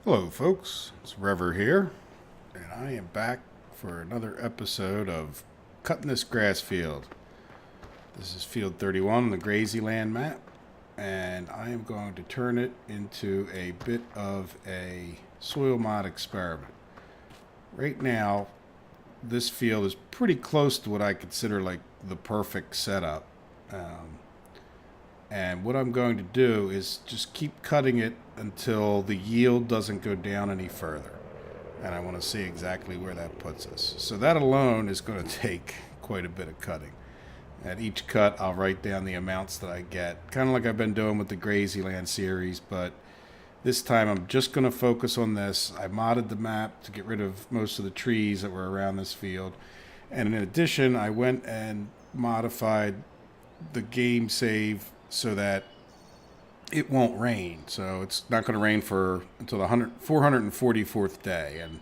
Hello folks, it's Rever here, and I am back for another episode of Cutting This Grass Field. This is Field 31 on the Graziland map, and I am going to turn it into a bit of a soil mod experiment. Right now, this field is pretty close to what I consider like the perfect setup. And what I'm going to do is just keep cutting it until the yield doesn't go down any further. And I want to see exactly where that puts us. So that alone is going to take quite a bit of cutting. At each cut, I'll write down the amounts that I get, kind of like I've been doing with the Graziland series, but this time I'm just going to focus on this. I modded the map to get rid of most of the trees that were around this field. And in addition, I went and modified the game save so that it won't rain. So it's not going to rain until the 444th day, and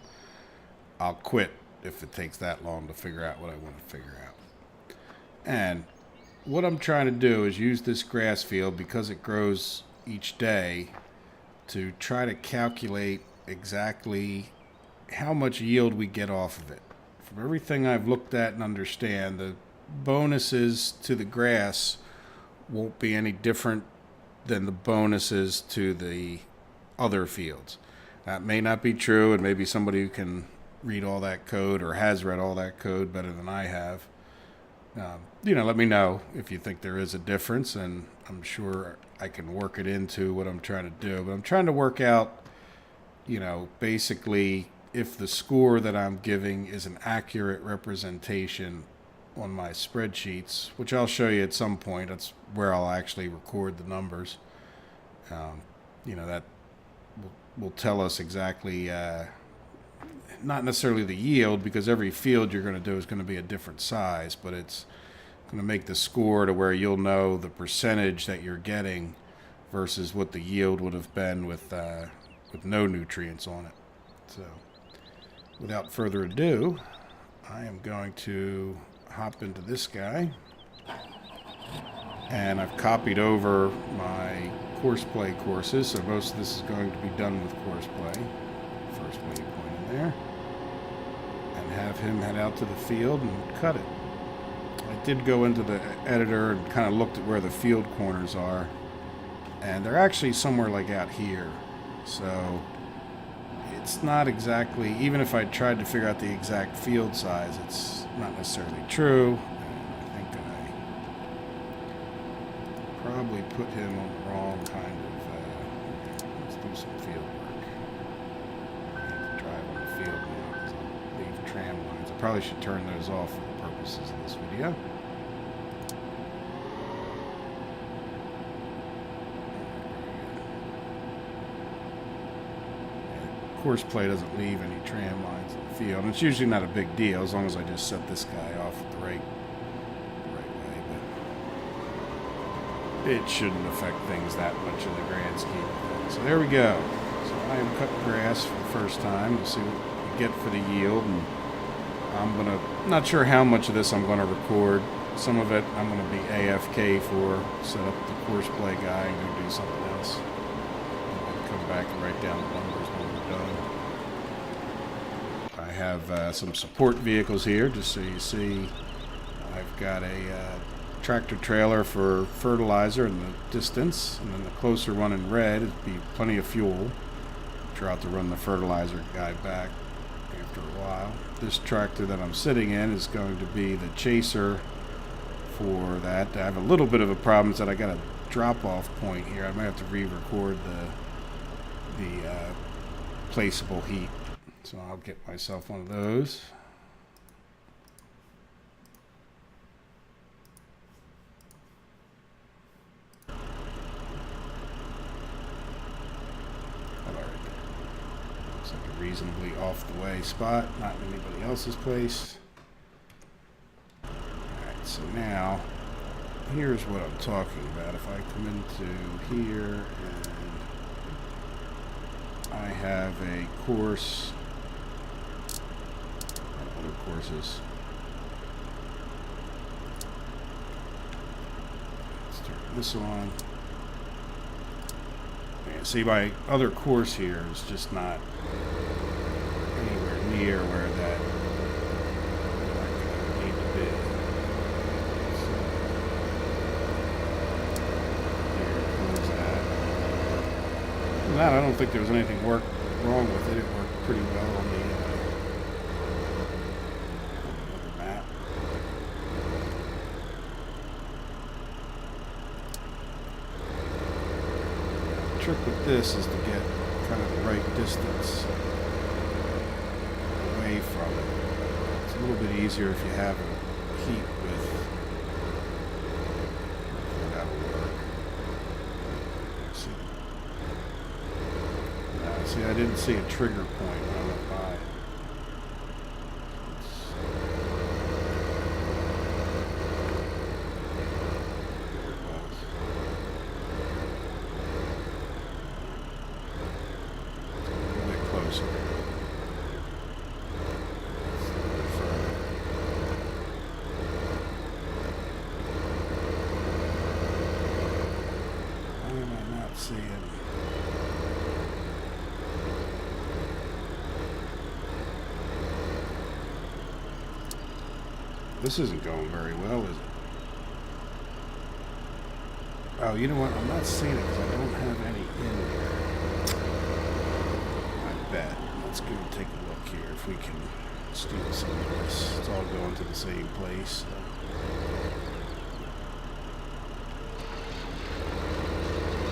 I'll quit if it takes that long to figure out what I want to figure out. And what I'm trying to do is use this grass field, because it grows each day, to try to calculate exactly how much yield we get off of it. From everything I've looked at and understand, the bonuses to the grass won't be any different than the bonuses to the other fields. That may not be true, and maybe somebody who can read all that code or has read all that code better than I have, let me know if you think there is a difference, and I'm sure I can work it into what I'm trying to do. But I'm trying to work out, basically if the score that I'm giving is an accurate representation on my spreadsheets, which I'll show you at some point. That's where I'll actually record the numbers. That will tell us exactly, not necessarily the yield, because every field you're going to do is going to be a different size, but it's going to make the score to where you'll know the percentage that you're getting versus what the yield would have been with no nutrients on it. So without further ado, I am going to hop into this guy, and I've copied over my course play courses, so most of this is going to be done with course play. First waypoint in there, and have him head out to the field and cut it. I did go into the editor and kind of looked at where the field corners are, and they're actually somewhere like out here, so it's not exactly, even if I tried to figure out the exact field size, it's not necessarily true. And I think I probably put him on the wrong kind of, let's do some field work. I need to drive on the field now because I leave tram lines. I probably should turn those off for the purposes of this video. Course play doesn't leave any tram lines in the field, and it's usually not a big deal as long as I just set this guy off the right way, but it shouldn't affect things that much in the grand scheme of things. So there we go. So I am cutting grass for the first time to see what we get for the yield, and I'm not sure how much of this I'm gonna record. Some of it I'm gonna be AFK for, set up the course play guy and go do something else, and then come back and write down the numbers when we're done. I have some support vehicles here, just so you see. I've got a tractor trailer for fertilizer in the distance, and then the closer one in red would be plenty of fuel. I'm sure I'll have to run the fertilizer guy back after a while. This tractor that I'm sitting in is going to be the chaser for that. I have a little bit of a problem, is that I got a drop-off point here. I might have to re-record the placeable heat. So I'll get myself one of those. All right. Looks like a reasonably off the way spot, not in anybody else's place. All right, so now here's what I'm talking about. If I come into here and I have a course, other courses. Let's turn this on. See, my other course here is just not anywhere near where that need to be. So, here comes that. And that, I don't think there was anything wrong with it. It worked pretty well on the map. The trick with this is to get kind of the right distance away from it. It's a little bit easier if you have a heat with. That'll work. See, I didn't see a trigger point when I went by. There it was. A little bit closer. It's a little bit further. Why am I not seeing? This isn't going very well, is it? Oh, you know what? I'm not seeing it because I don't have any in here. I bet. Let's go take a look here if we can steal some of this. It's all going to the same place.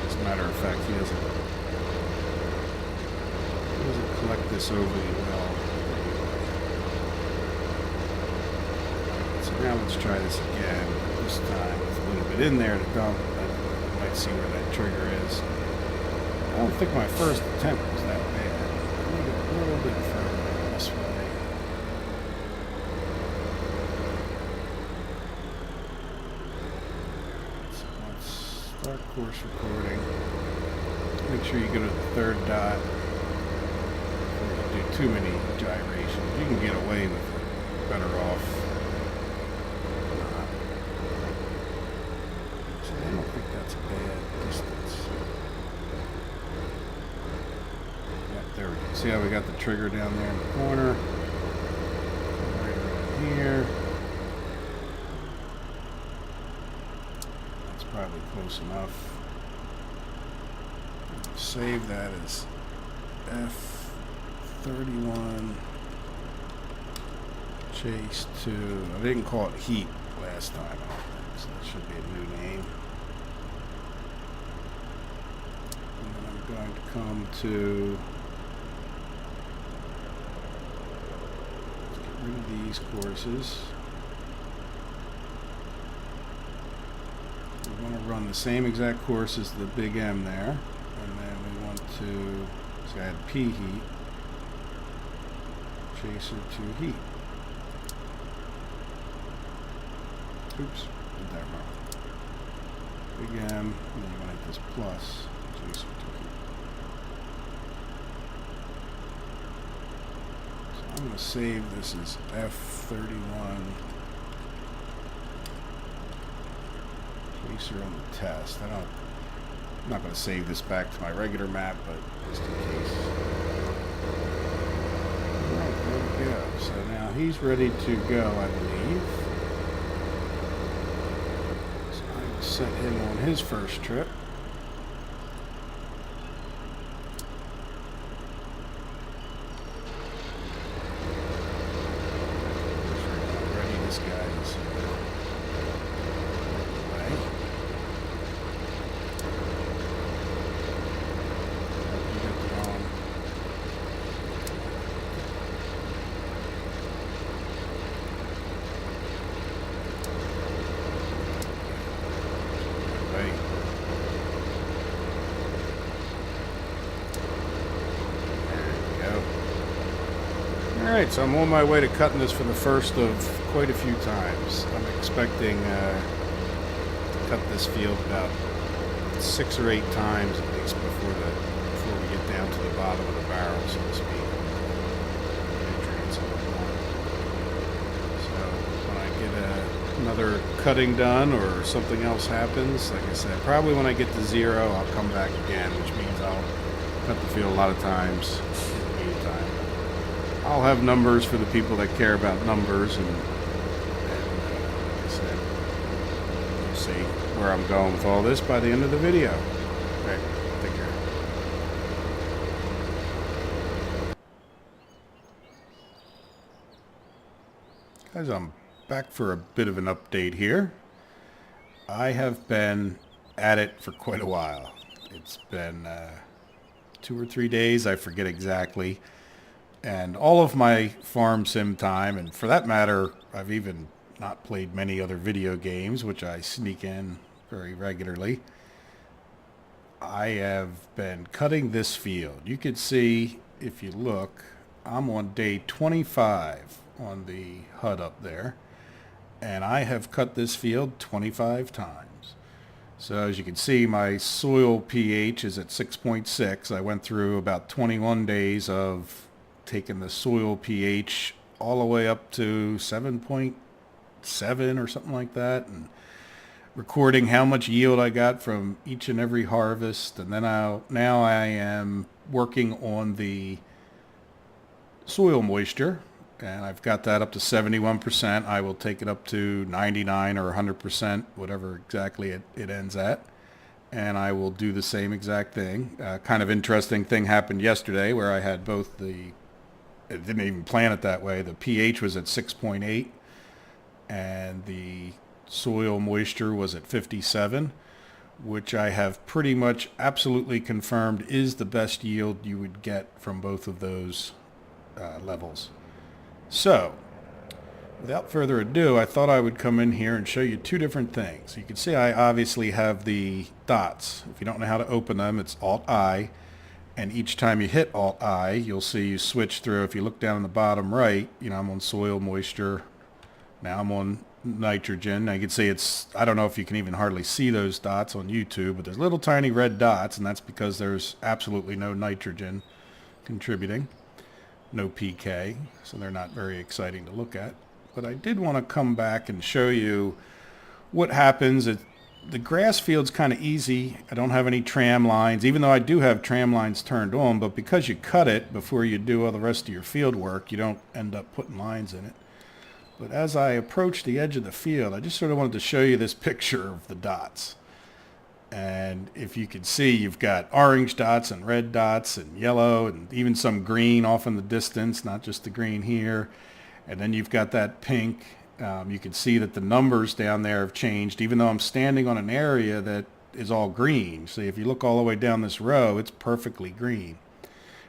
As a matter of fact, he doesn't collect this overly well. Now let's try this again, this time with a little bit in there to dump, and you might see where that trigger is. I don't think my first attempt was that bad. A little bit further this way. So let's start course recording. Make sure you go to the third dot before you do too many gyrations. You can get away with it, better off. I don't think that's a bad distance. Yep, there we go. See how we got the trigger down there in the corner? Right around here. That's probably close enough. Save that as F31 Chase 2. I didn't call it Heat last time, I don't think, so that should be a new name. Going to come to let's get rid of these courses. We want to run the same exact course as the big M there, and then we want to add P heat, chaser to heat. Oops, did that wrong. Big M, and then you want to hit this plus, chaser to heat. I'm going to save this as F31 chaser on the test. I'm not going to save this back to my regular map, but just in case. Alright, there we go. So now he's ready to go, I believe. So I will set him on his first trip. Alright, so I'm on my way to cutting this for the first of quite a few times. I'm expecting to cut this field about 6 or 8 times at least before we get down to the bottom of the barrel, so to speak. Nutrients and whatnot. So when I get another cutting done or something else happens, like I said, probably when I get to 0, I'll come back again, which means I'll cut the field a lot of times in the meantime. I'll have numbers for the people that care about numbers, and like I said, you'll see where I'm going with all this by the end of the video. Okay, take care. Guys, I'm back for a bit of an update here. I have been at it for quite a while. It's been 2 or 3 days, I forget exactly. And all of my farm sim time, and for that matter, I've even not played many other video games, which I sneak in very regularly. I have been cutting this field. You can see, if you look, I'm on day 25 on the HUD up there. And I have cut this field 25 times. So as you can see, my soil pH is at 6.6. I went through about 21 days of taking the soil pH all the way up to 7.7 or something like that, and recording how much yield I got from each and every harvest. And then now I am working on the soil moisture, and I've got that up to 71%. I will take it up to 99 or 100%, whatever exactly it ends at. And I will do the same exact thing. Kind of interesting thing happened yesterday where I had both it didn't even plan it that way. The pH was at 6.8 and the soil moisture was at 57, which I have pretty much absolutely confirmed is the best yield you would get from both of those levels. So, without further ado, I thought I would come in here and show you two different things. You can see I obviously have the dots. If you don't know how to open them, it's Alt-I, and each time you hit Alt-I, you'll see you switch through. If you look down in the bottom right, I'm on soil moisture. Now I'm on nitrogen. Now you can see I don't know if you can even hardly see those dots on YouTube, but there's little tiny red dots, and that's because there's absolutely no nitrogen contributing. No PK, so they're not very exciting to look at. But I did want to come back and show you what happens. The grass field's kind of easy. I don't have any tram lines, even though I do have tram lines turned on, but because you cut it before you do all the rest of your field work, you don't end up putting lines in it. But as I approach the edge of the field, I just sort of wanted to show you this picture of the dots. And if you can see, you've got orange dots and red dots and yellow and even some green off in the distance, not just the green here. And then you've got that pink. You can see that the numbers down there have changed, even though I'm standing on an area that is all green. See, if you look all the way down this row, it's perfectly green.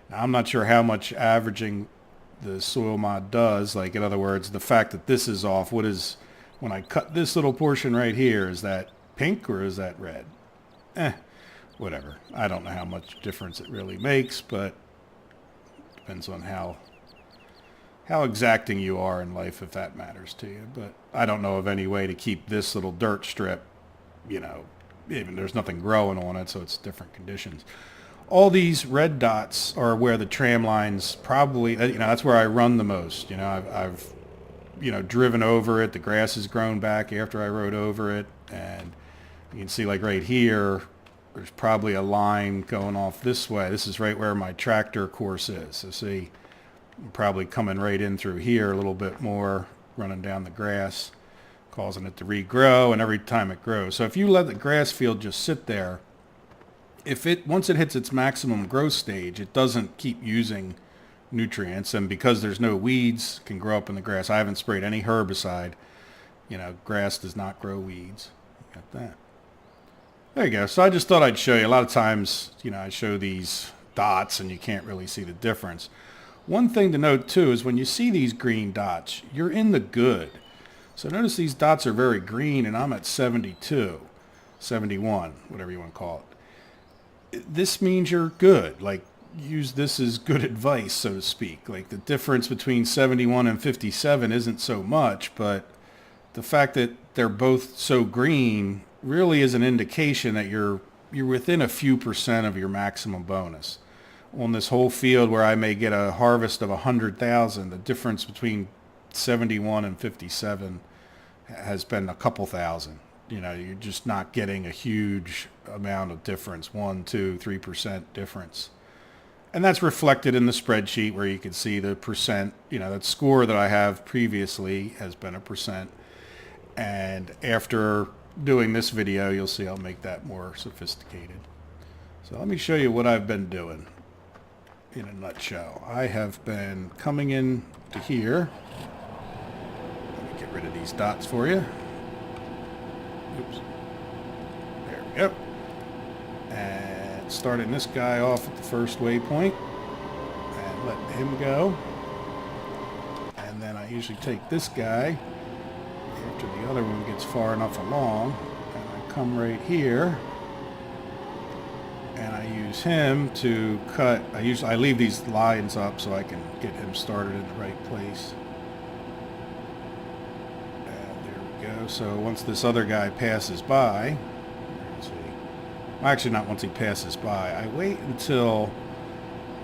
Now, I'm not sure how much averaging the soil mod does. Like, in other words, the fact that this is off, when I cut this little portion right here, is that pink or is that red? Whatever. I don't know how much difference it really makes, but depends on how exacting you are in life, if that matters to you. But I don't know of any way to keep this little dirt strip, even there's nothing growing on it, so it's different conditions. All these red dots are where the tram lines probably, that's where I run the most. I've driven over it. The grass has grown back after I rode over it, and you can see, like right here, there's probably a line going off this way. This is right where my tractor course is. So see, I'm probably coming right in through here a little bit more, running down the grass, causing it to regrow, and every time it grows. So if you let the grass field just sit there, once it hits its maximum growth stage, it doesn't keep using nutrients, and because there's no weeds can grow up in the grass. I haven't sprayed any herbicide. Grass does not grow weeds. Got that. There you go. So I just thought I'd show you. A lot of times, I show these dots and you can't really see the difference. One thing to note too is when you see these green dots, you're in the good. So notice these dots are very green and I'm at 72, 71, whatever you want to call it. This means you're good. Like, use this as good advice, so to speak. Like, the difference between 71 and 57 isn't so much, but the fact that they're both so green really is an indication that you're within a few percent of your maximum bonus. On this whole field where I may get a harvest of 100,000, the difference between 71 and 57 has been a couple thousand. You know, you're just not getting a huge amount of difference, 1, 2, 3% difference. And that's reflected in the spreadsheet where you can see the percent, you know, that score that I have previously has been a percent. And after doing this video, you'll see I'll make that more sophisticated. So let me show you what I've been doing in a nutshell. I have been coming in to here. Let me get rid of these dots for you. Oops. There we go. And starting this guy off at the first waypoint and letting him go. And then I usually take this guy after the other one gets far enough along, and I come right here and I use him to cut. I leave these lines up so I can get him started in the right place. And there we go. So once this other guy passes by, let's see. Actually, not once he passes by. I wait until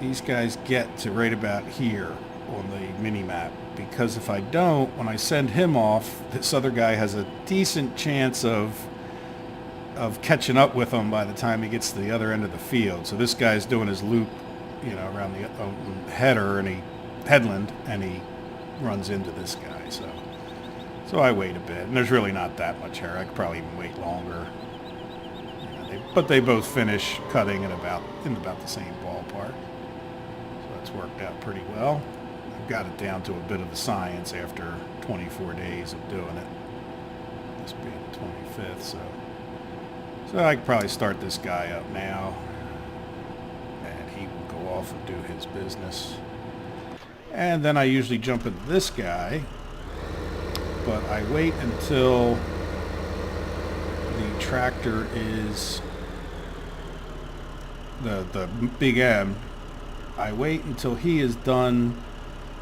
these guys get to right about here on the mini-map, because if I don't, when I send him off, this other guy has a decent chance of catching up with him by the time he gets to the other end of the field. So this guy's doing his loop, you know, around the headland, and he runs into this guy. So I wait a bit, and there's really not that much hair. I could probably even wait longer. You know, but they both finish cutting in about the same ballpark. So that's worked out pretty well. I've got it down to a bit of a science after 24 days of doing it. This being the 25th, so I could probably start this guy up now, and he will go off and do his business. And then I usually jump into this guy, but I wait until the tractor is the big M. I wait until he is done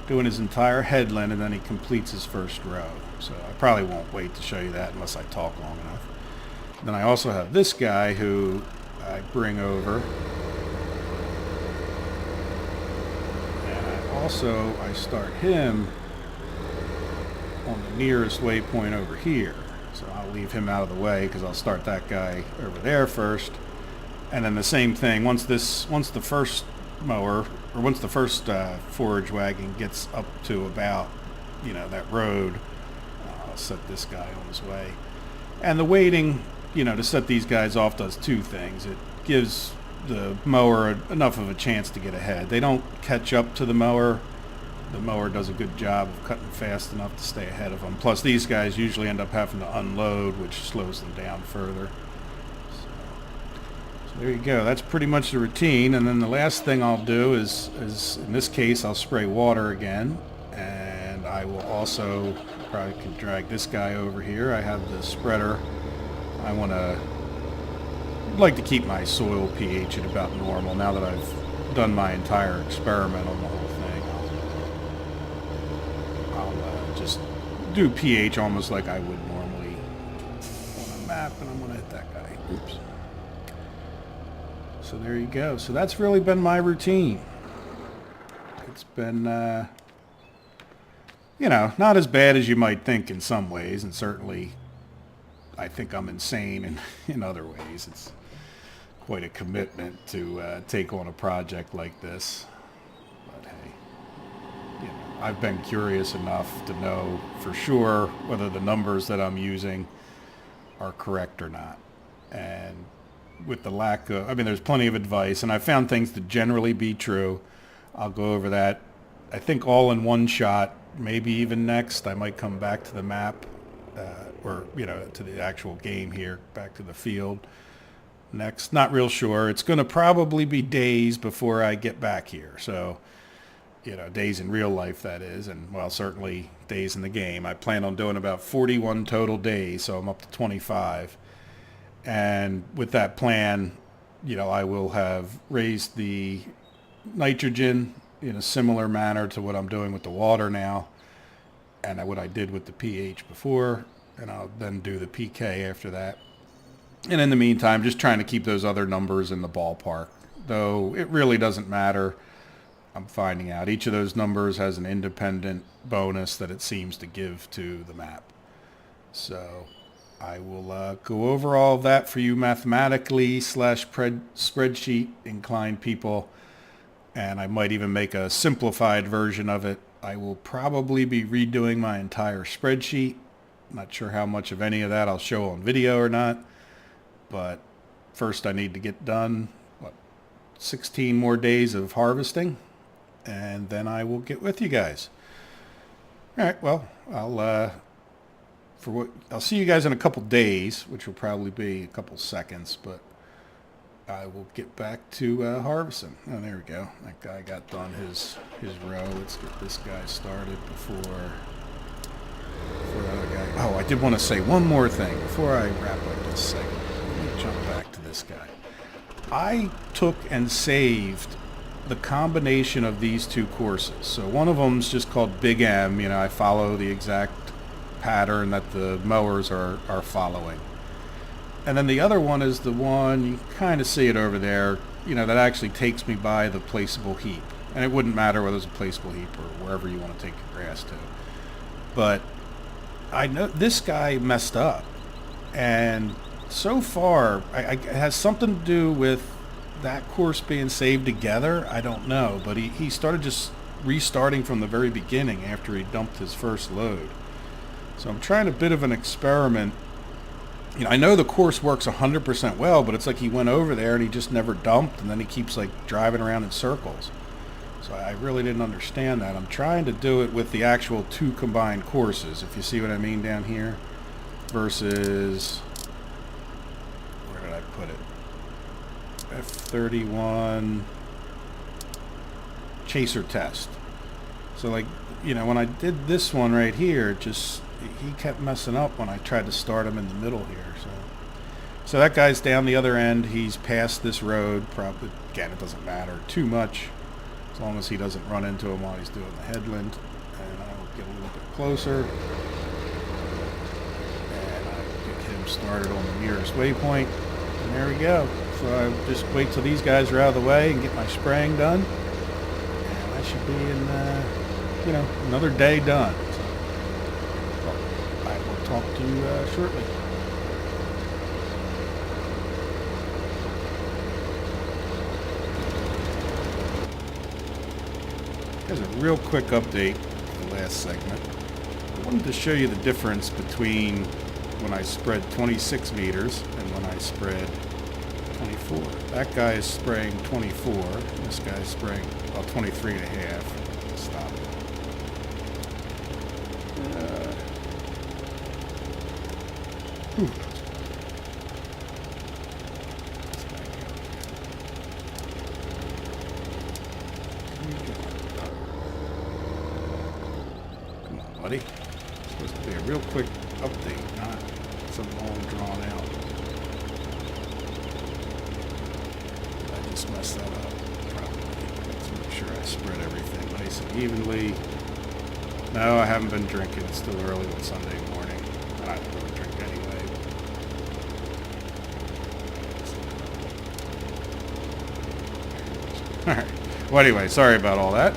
doing his entire headland, and then he completes his first row. So I probably won't wait to show you that unless I talk long enough. Then I also have this guy who I bring over. And I start him on the nearest waypoint over here. So I'll leave him out of the way because I'll start that guy over there first. And then the same thing, once the first forage wagon gets up to about, you know, that road, I'll set this guy on his way. And the waiting, you know, to set these guys off does two things. It gives the mower enough of a chance to get ahead. They don't catch up to the mower. The mower does a good job of cutting fast enough to stay ahead of them. Plus, these guys usually end up having to unload, which slows them down further. So there you go. That's pretty much the routine. And then the last thing I'll do is in this case, I'll spray water again. And I will also probably could drag this guy over here. I have the spreader. I'd like to keep my soil pH at about normal. Now that I've done my entire experiment on the whole thing, I'll just do pH almost like I would normally on a map, and I'm going to hit that guy. Oops. So there you go. So that's really been my routine. It's been, you know, not as bad as you might think in some ways, and certainly I think I'm insane in other ways. It's quite a commitment to take on a project like this. But hey, you know, I've been curious enough to know for sure whether the numbers that I'm using are correct or not. And with the lack of, I mean, there's plenty of advice, and I found things to generally be true. I'll go over that, I think, all in one shot. Maybe even next I might come back to the map, or, you know, to the actual game here, back to the field next. Not real sure. It's going to probably be days before I get back here. So, you know, days in real life, that is, and, well, certainly days in the game. I plan on doing about 41 total days, so I'm up to 25. And with that plan, you know, I will have raised the nitrogen in a similar manner to what I'm doing with the water now, and what I did with the pH before, and I'll then do the PK after that. And in the meantime, just trying to keep those other numbers in the ballpark, though it really doesn't matter. I'm finding out each of those numbers has an independent bonus that it seems to give to the map. So I will go over all of that for you mathematically / spreadsheet inclined people, and I might even make a simplified version of it. I will probably be redoing my entire spreadsheet. Not sure how much of any of that I'll show on video or not, but first I need to get done 16 more days of harvesting, and then I will get with you guys. All right, well, I'll see you guys in a couple days, which will probably be a couple seconds, but I will get back to harvesting. Oh, there we go. That guy got done his row. Let's get this guy started before the other guy. Oh, I did want to say one more thing before I wrap up this segment. Let me jump back to this guy. I took and saved the combination of these two courses. So one of them's just called Big M. You know, I follow the exact pattern that the mowers are following. And then the other one is the one, you kind of see it over there, you know, that actually takes me by the placeable heap. And it wouldn't matter whether it's a placeable heap or wherever you want to take your grass to. But I know this guy messed up. And so far, it has something to do with that course being saved together. I don't know. But he started just restarting from the very beginning after he dumped his first load. So I'm trying a bit of an experiment. You know, I know the course works 100% well, but it's like he went over there and he just never dumped, and then he keeps like driving around in circles. So I really didn't understand that. I'm trying to do it with the actual two combined courses, if you see what I mean down here, versus, where did I put it? F31 chaser test. So like, you know, when I did this one right here, he kept messing up when I tried to start him in the middle here. So that guy's down the other end. He's past this road. Probably, again, it doesn't matter too much as long as he doesn't run into him while he's doing the headland. And I'll get a little bit closer. And I'll get him started on the nearest waypoint. And there we go. So I just wait till these guys are out of the way and get my spraying done. And I should be in, another day done. So I will talk to you shortly. Here's a real quick update for the last segment. I wanted to show you the difference between when I spread 26 meters and when I spread 24. That guy is spraying 24. This guy is spraying 23 and a half. Stop it. Buddy. It's supposed to be a real quick update, not some long drawn out. I just messed that up, probably. Let's make sure I spread everything nice and evenly. No, I haven't been drinking. It's still early on Sunday morning. I don't really drink anyway. Alright. Well, anyway, sorry about all that.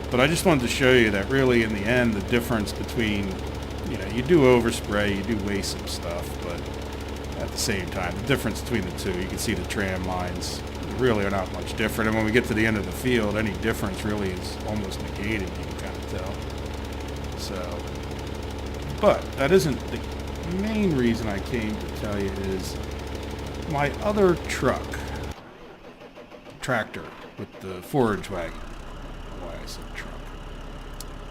But I just wanted to show you that really in the end, the difference between, you do overspray, you do waste some stuff, but at the same time, the difference between the two, you can see the tram lines really are not much different. And when we get to the end of the field, any difference really is almost negated, you can kind of tell. So, but that isn't the main reason I came to tell you is my other tractor with the forage wagon. Why I said truck.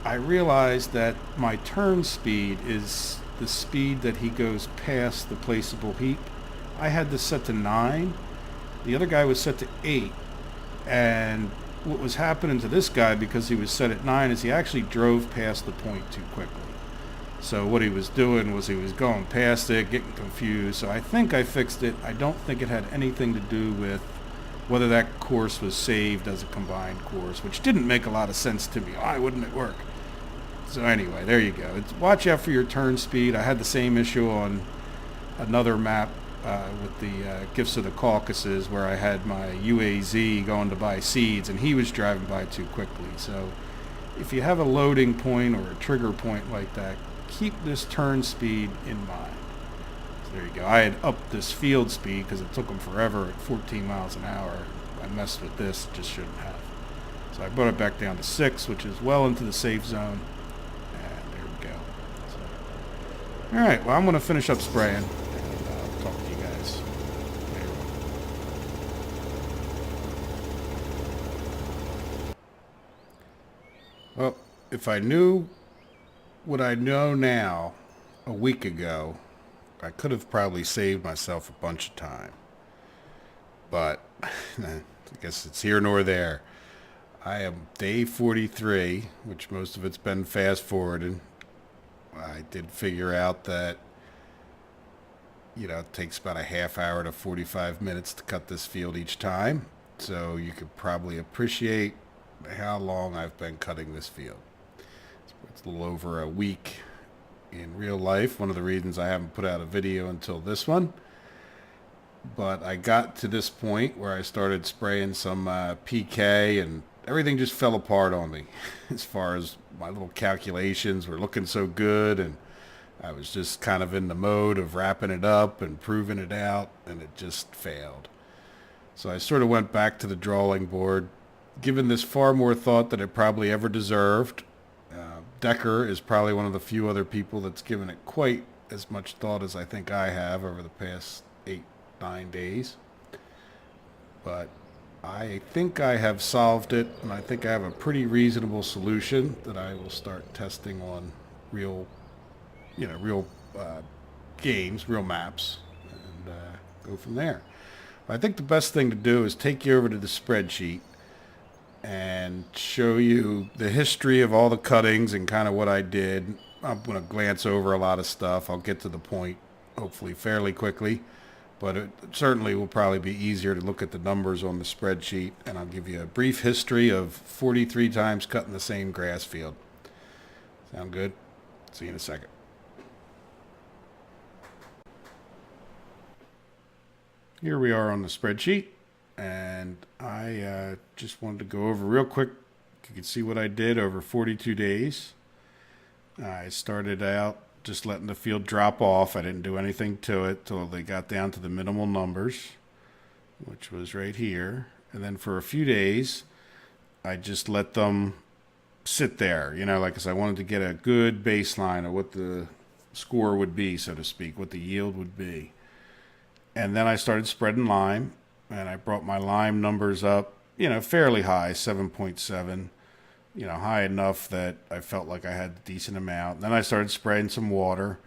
I realized that my turn speed is the speed that he goes past the placeable heap. I had this set to 9. The other guy was set to 8. And what was happening to this guy, because he was set at 9, is he actually drove past the point too quickly. So what he was doing was he was going past it, getting confused. So I think I fixed it. I don't think it had anything to do with whether that course was saved as a combined course, which didn't make a lot of sense to me. Why wouldn't it work? So anyway, there you go. Watch out for your turn speed. I had the same issue on another map with the Gifts of the Caucasus, where I had my UAZ going to buy seeds, and he was driving by too quickly. So if you have a loading point or a trigger point like that, keep this turn speed in mind. So there you go. I had upped this field speed because it took them forever at 14 miles an hour. I messed with this, just shouldn't have. So I brought it back down to 6, which is well into the safe zone. And there we go. So, all right, well, I'm going to finish up spraying, and I'll talk to you guys later on. Well, if I knew what I know now a week ago, I could have probably saved myself a bunch of time. But I guess it's here nor there. I am day 43, which most of it's been fast forwarded. I did figure out that, it takes about a half hour to 45 minutes to cut this field each time. So you could probably appreciate how long I've been cutting this field. It's a little over a week in real life. One of the reasons I haven't put out a video until this one. But I got to this point where I started spraying some PK, and everything just fell apart on me as far as my little calculations were looking so good, and I was just kind of in the mode of wrapping it up and proving it out, and it just failed. So I sort of went back to the drawing board, given this far more thought than it probably ever deserved. Decker is probably one of the few other people that's given it quite as much thought as I think I have over the past 8-9 days. But I think I have solved it, and I think I have a pretty reasonable solution that I will start testing on real games, real maps, and go from there. I think the best thing to do is take you over to the spreadsheet and show you the history of all the cuttings and kind of what I did. I'm going to glance over a lot of stuff. I'll get to the point hopefully fairly quickly, but it certainly will probably be easier to look at the numbers on the spreadsheet, and I'll give you a brief history of 43 times cutting the same grass field. Sound good? See you in a second. Here we are on the spreadsheet, and I just wanted to go over real quick. You can see what I did over 42 days. I started out just letting the field drop off. I didn't do anything to it till they got down to the minimal numbers, which was right here. And then for a few days, I just let them sit there, because I wanted to get a good baseline of what the score would be, so to speak, what the yield would be. And then I started spreading lime, and I brought my lime numbers up, fairly high, 7.7, high enough that I felt like I had a decent amount. Then I started spraying some water.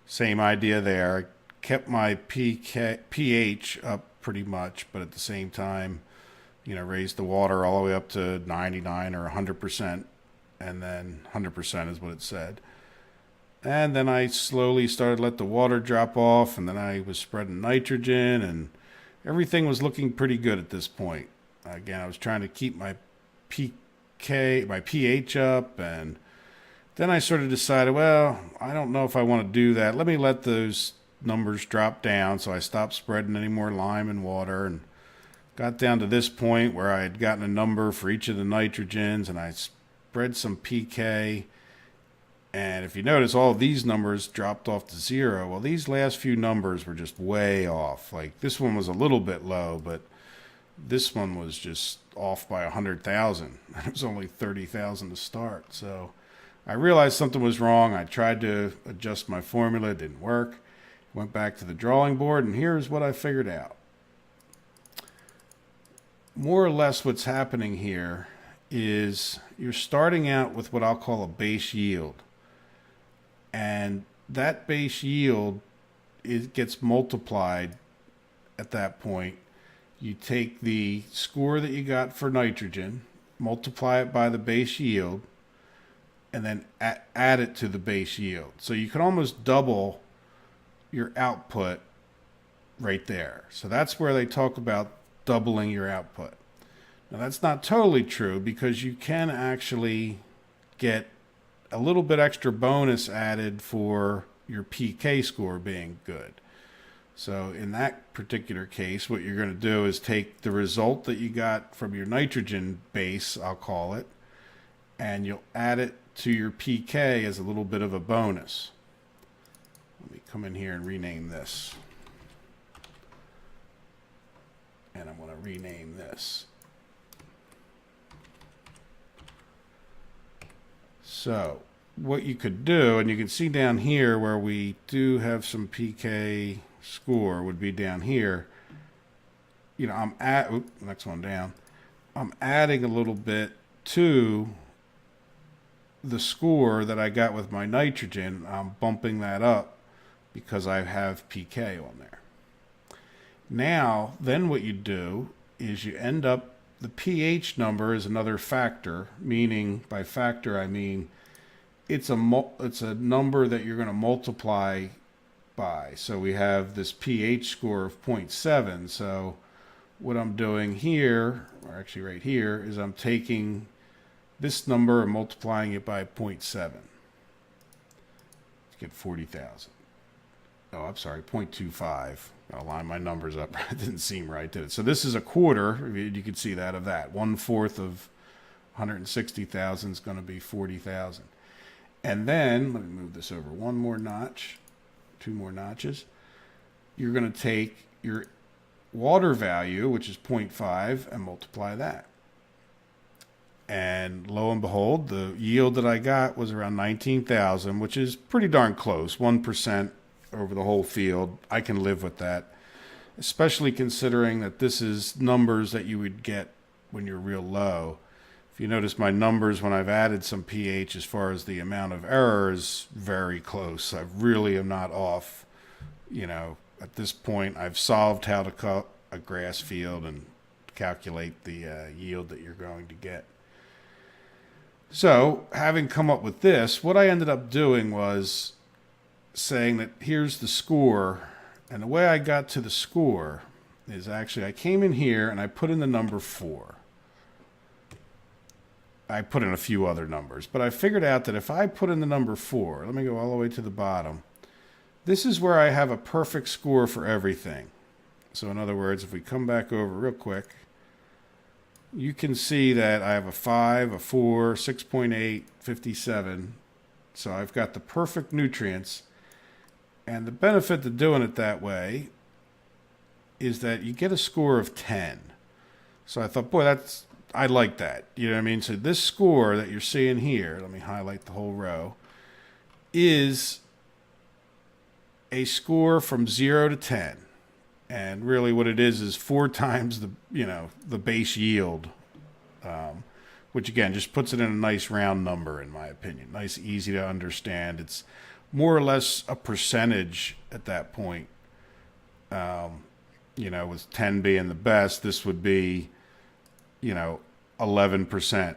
Same idea there. I kept my pH up pretty much, but at the same time, raised the water all the way up to 99 or 100%, and then 100% is what it said. And then I slowly started to let the water drop off, and then I was spreading nitrogen, and everything was looking pretty good at this point. Again, I was trying to keep my pH up, and then I sort of decided, well, I don't know if I want to do that. Let me let those numbers drop down. So I stopped spreading any more lime and water, and got down to this point where I had gotten a number for each of the nitrogens, and I spread some PK. And if you notice, all of these numbers dropped off to 0. Well, these last few numbers were just way off. Like this one was a little bit low, but this one was just off by 100,000. It was only 30,000 to start. So I realized something was wrong. I tried to adjust my formula. It didn't work. Went back to the drawing board, and here's what I figured out. More or less what's happening here is you're starting out with what I'll call a base yield. And that base yield, it gets multiplied at that point. You take the score that you got for nitrogen, multiply it by the base yield, and then add it to the base yield. So you can almost double your output right there. So that's where they talk about doubling your output. Now that's not totally true, because you can actually get a little bit extra bonus added for your PK score being good. So in that particular case, what you're going to do is take the result that you got from your nitrogen base, I'll call it, and you'll add it to your PK as a little bit of a bonus. Let me come in here and rename this. And I'm going to rename this. So what you could do, and you can see down here where we do have some PK score, would be down here. You know, next one down. I'm adding a little bit to the score that I got with my nitrogen. I'm bumping that up because I have PK on there. Now, then what you do is you end up, the pH number is another factor, meaning by factor I mean it's a number that you're going to multiply by. So we have this pH score of 0.7. So what I'm doing here, or actually right here, is I'm taking this number and multiplying it by 0.7 to get 40,000. Oh, I'm sorry, 0.25. I'll line my numbers up. It didn't seem right, did it? So this is a quarter. You can see that of that. 1/4 of 160,000 is going to be 40,000. And then, let me move this over one more notch, 2 more notches. You're going to take your water value, which is 0.5, and multiply that. And lo and behold, the yield that I got was around 19,000, which is pretty darn close, 1% over the whole field. I can live with that, especially considering that this is numbers that you would get when you're real low. If you notice my numbers when I've added some pH as far as the amount of error is very close. I really am not off. You know, at this point, I've solved how to cut a grass field and calculate the yield that you're going to get. So, having come up with this, what I ended up doing was saying that here's the score, and the way I got to the score is actually I came in here and I put in the number 4. I put in a few other numbers, but I figured out that if I put in the number 4, let me go all the way to the bottom, this is where I have a perfect score for everything. So in other words, if we come back over real quick, you can see that I have a 5, a 4, 6.8, 57. So I've got the perfect nutrients. And the benefit to doing it that way is that you get a score of 10. So I thought, boy, I like that. You know what I mean? So this score that you're seeing here, let me highlight the whole row, is a score from 0 to 10. And really what it is 4 times the base yield, which again just puts it in a nice round number in my opinion. Nice, easy to understand. It's more or less a percentage at that point. With 10 being the best, this would be, 11%.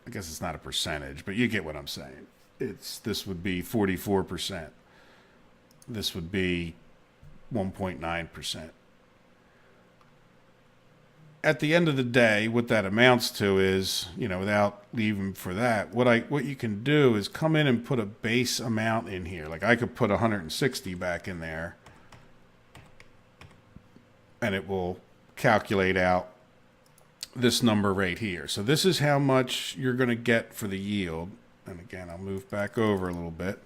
I guess it's not a percentage, but you get what I'm saying. This would be 44%. This would be 1.9%. At the end of the day, what that amounts to is, without leaving for that, what you can do is come in and put a base amount in here. Like I could put 160 back in there, and it will calculate out this number right here. So this is how much you're going to get for the yield. And again, I'll move back over a little bit.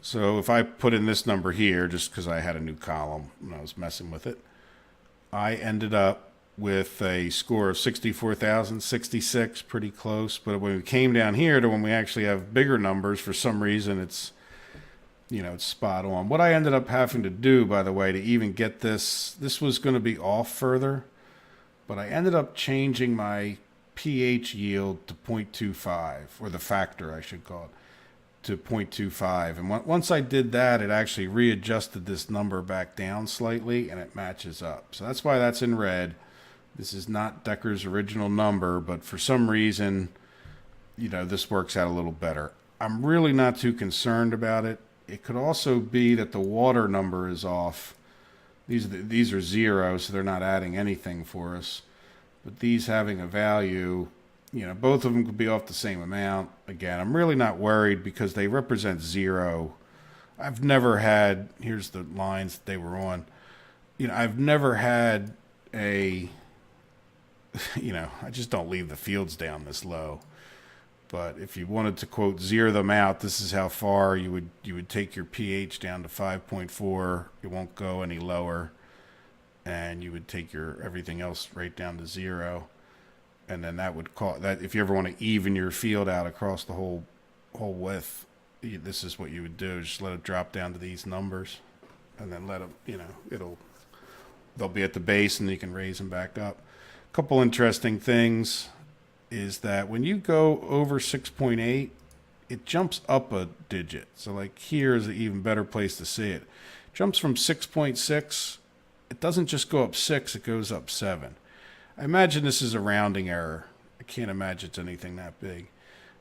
So if I put in this number here, just because I had a new column and I was messing with it, I ended up with a score of 64,066, pretty close. But when we came down here to when we actually have bigger numbers, for some reason it's spot on. What I ended up having to do, by the way, to even get this was going to be off further, but I ended up changing my pH yield to 0.25, or the factor I should call it, to 0.25. And once I did that, it actually readjusted this number back down slightly, and it matches up. So that's why that's in red. This is not Decker's original number, but for some reason, this works out a little better. I'm really not too concerned about it. It could also be that the water number is off. These are 0, so they're not adding anything for us. But these having a value, both of them could be off the same amount. Again, I'm really not worried because they represent 0. I've never had, here's the lines that they were on. I've never had I just don't leave the fields down this low. But if you wanted to quote zero them out, this is how far you would take your pH down to 5.4. It won't go any lower, and you would take your everything else right down to 0. And then that would call that, if you ever want to even your field out across the whole width, this is what you would do. Just let it drop down to these numbers, and then let them, they'll be at the base, and you can raise them back up. A couple interesting things is that when you go over 6.8, it jumps up a digit. So like here is an even better place to see it. Jumps from 6.6. It doesn't just go up 6, it goes up 7. I imagine this is a rounding error. I can't imagine it's anything that big.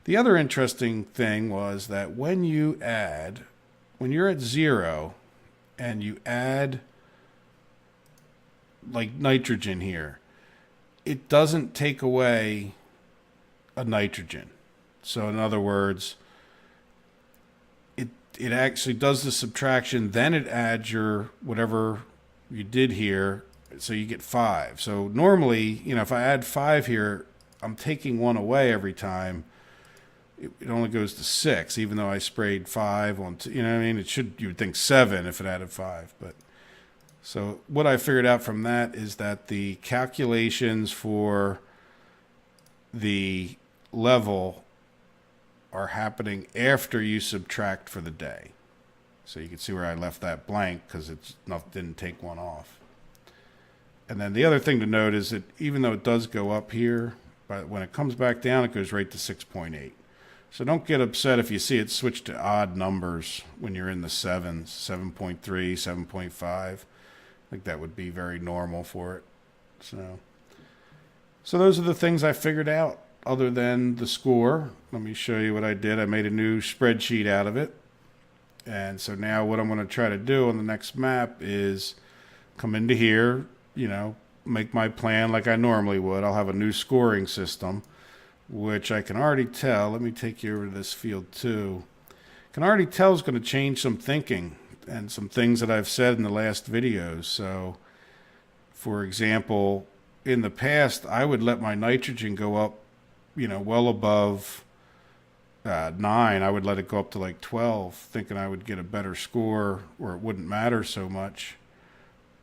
The other interesting thing was that when you're at 0 and you add like nitrogen here, it doesn't take away a nitrogen. So in other words, it actually does the subtraction, then it adds your whatever you did here, so you get 5. So normally, if I add 5 here, I'm taking 1 away every time. It only goes to 6, even though I sprayed 5 on, you would think 7 if it added 5. But so what I figured out from that is that the calculations for the level are happening after you subtract for the day. So you can see where I left that blank because it didn't take 1 off. And then the other thing to note is that even though it does go up here, but when it comes back down, it goes right to 6.8. So don't get upset if you see it switch to odd numbers when you're in the 7s, 7.3, 7.5. I think that would be very normal for it. So those are the things I figured out other than the score. Let me show you what I did. I made a new spreadsheet out of it. And so now what I'm going to try to do on the next map is come into here, make my plan like I normally would. I'll have a new scoring system, which I can already tell. Let me take you over to this field too. Can already tell is going to change some thinking and some things that I've said in the last videos. So, for example, in the past, I would let my nitrogen go up, well above 9. I would let it go up to like 12, thinking I would get a better score or it wouldn't matter so much.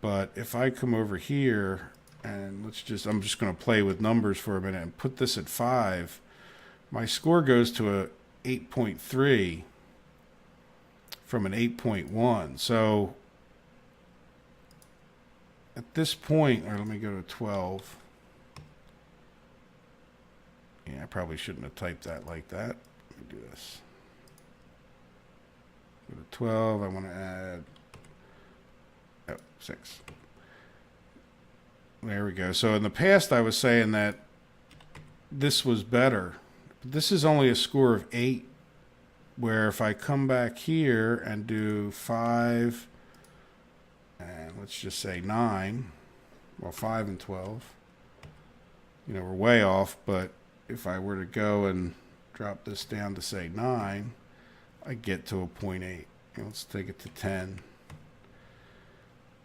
But if I come over here and I'm just going to play with numbers for a minute and put this at 5, my score goes to a 8.3 from an 8.1. So at this point, or let me go to 12. Yeah, I probably shouldn't have typed that like that. Let me do this. Go to 12. I want to add 6. There we go. So in the past, I was saying that this was better. But this is only a score of 8, where if I come back here and do 5, and let's just say 9, well, 5 and 12, we're way off, but if I were to go and drop this down to say 9, I get to a 0.8. Let's take it to 10.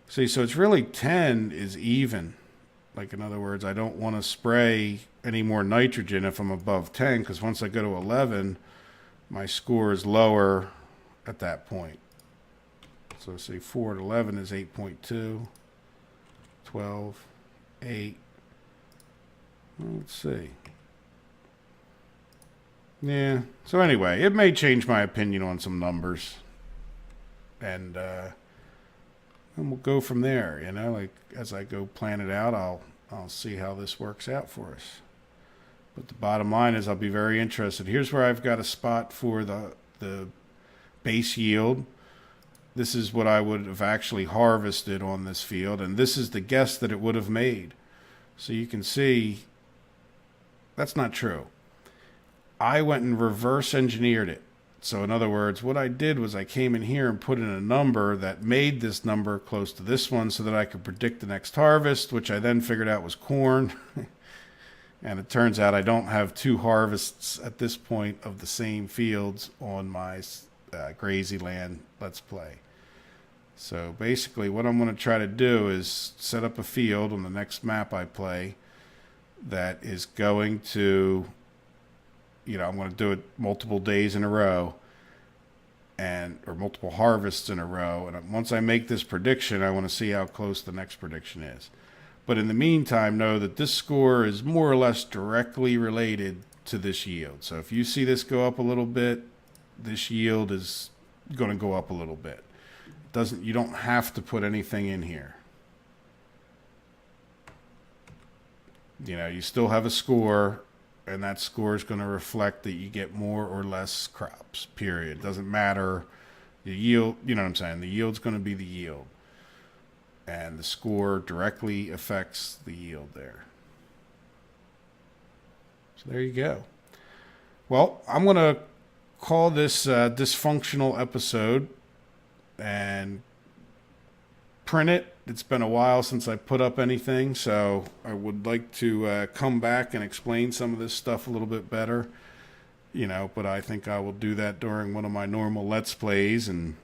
See, so it's really 10 is even. Like, in other words, I don't want to spray any more nitrogen if I'm above 10, because once I go to 11, my score is lower at that point. So say 4 to 11 is 8.2, 12, 8. Let's see. Yeah, so anyway, it may change my opinion on some numbers. And we'll go from there, like as I go plan it out, I'll see how this works out for us. But the bottom line is I'll be very interested. Here's where I've got a spot for the base yield. This is what I would have actually harvested on this field, and this is the guess that it would have made. So you can see that's not true. I went and reverse engineered it. So in other words, what I did was I came in here and put in a number that made this number close to this one so that I could predict the next harvest, which I then figured out was corn. And it turns out I don't have 2 harvests at this point of the same fields on my Grazy Land Let's Play. So basically what I'm going to try to do is set up a field on the next map I play that is going to I'm going to do it multiple days in a row or multiple harvests in a row. And once I make this prediction, I want to see how close the next prediction is. But in the meantime, know that this score is more or less directly related to this yield. So if you see this go up a little bit, this yield is going to go up a little bit. You don't have to put anything in here. You still have a score, and that score is going to reflect that you get more or less crops, period. Doesn't matter. The yield, you know what I'm saying? The yield's going to be the yield. And the score directly affects the yield there. So there you go. Well, I'm going to call this dysfunctional episode and print it. It's been a while since I put up anything, so I would like to come back and explain some of this stuff a little bit better. But I think I will do that during one of my normal Let's Plays, and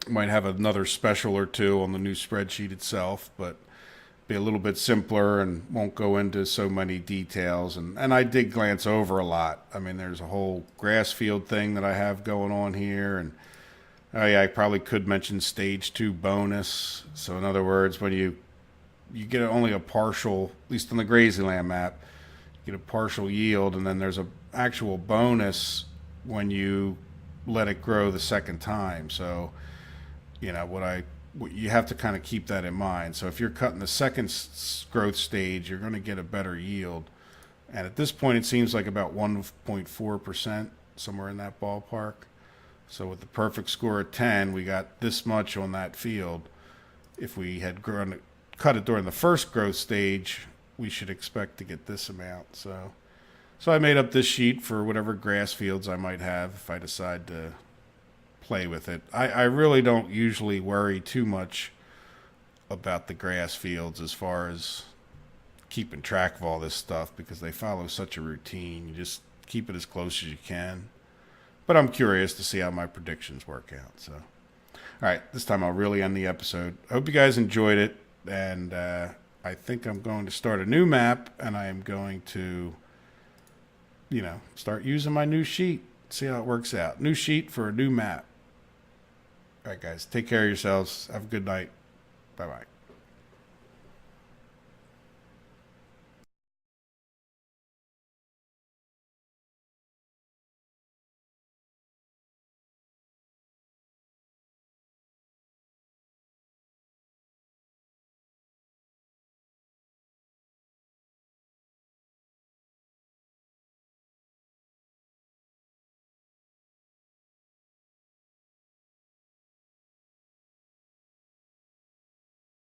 might have another special or two on the new spreadsheet itself, but be a little bit simpler and won't go into so many details. And I did glance over a lot. I mean, there's a whole grass field thing that I have going on here, and oh yeah, I probably could mention stage 2 bonus. So in other words, when you get only a partial, at least on the grazing land map, you get a partial yield, and then there's a actual bonus when you let it grow the second time. So what you have to kind of keep that in mind. So if you're cutting the second growth stage, you're going to get a better yield. And at this point, it seems like about 1.4%, somewhere in that ballpark. So with the perfect score of 10, we got this much on that field. If we had cut it during the first growth stage, we should expect to get this amount. So I made up this sheet for whatever grass fields I might have if I decide to play with it. I really don't usually worry too much about the grass fields as far as keeping track of all this stuff, because they follow such a routine. You just keep it as close as you can. But I'm curious to see how my predictions work out. So, all right, this time I'll really end the episode. I hope you guys enjoyed it, and I think I'm going to start a new map, and I am going to, start using my new sheet. See how it works out. New sheet for a new map. All right, guys, take care of yourselves. Have a good night. Bye-bye.